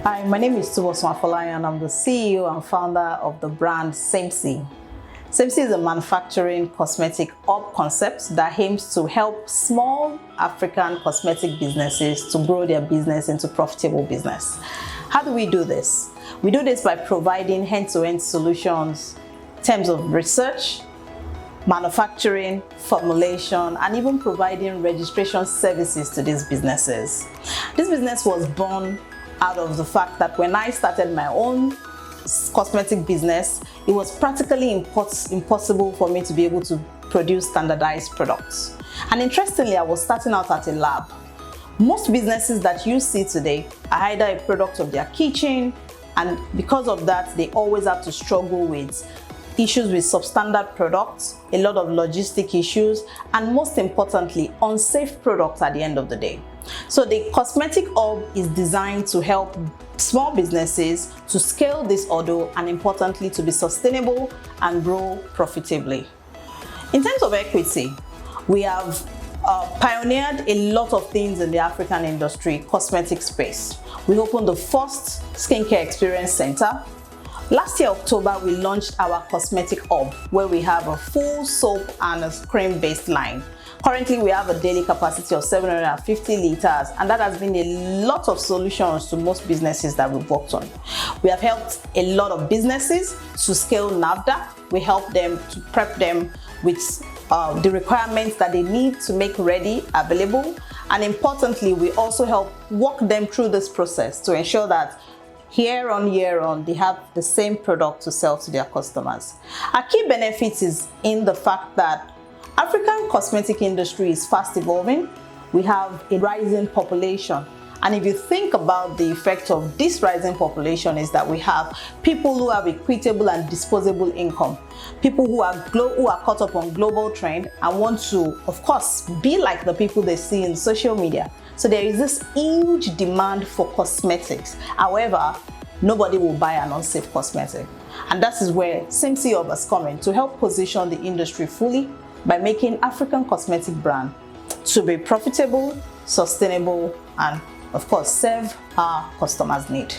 Hi, my name is Tunbosun Afolayan. I'm the CEO and founder of the brand Semsey. Semsey is a manufacturing cosmetic hub concept that aims to help small African cosmetic businesses to grow their business into profitable business. How do we do this? We do this by providing end-to-end solutions in terms of research, manufacturing, formulation, and even providing registration services to these businesses. This business was born out of the fact that when I started my own cosmetic business, it was practically impossible for me to be able to produce standardized products. And interestingly, I was starting out at a lab. Most businesses that you see today are either a product of their kitchen, and because of that, they always have to struggle with issues with substandard products, a lot of logistic issues, and most importantly, unsafe products at the end of the day. So the Cosmetic Hub is designed to help small businesses to scale this order and importantly to be sustainable and grow profitably. In terms of equity, we have pioneered a lot of things in the African industry cosmetic space. We opened the first skincare experience center. Last year, October, we launched our Cosmetic Hub, where we have a full soap and a cream-based line. Currently, we have a daily capacity of 750 liters, and that has been a lot of solutions to most businesses that we've worked on. We have helped a lot of businesses to scale NAFDA. We help them to prep them with the requirements that they need to make ready available. And importantly, we also help walk them through this process to ensure that year on, they have the same product to sell to their customers. Our key benefits is in the fact that African cosmetic industry is fast evolving. We have a rising population. And if you think about the effect of this rising population is that we have people who have equitable and disposable income, people who are caught up on global trend and want to, of course, be like the people they see in social media. So there is this huge demand for cosmetics. However, nobody will buy an unsafe cosmetic. And that is where Semsey Hub has come in to help position the industry fully by making African cosmetic brand to be profitable, sustainable, and of course, serve our customers' need.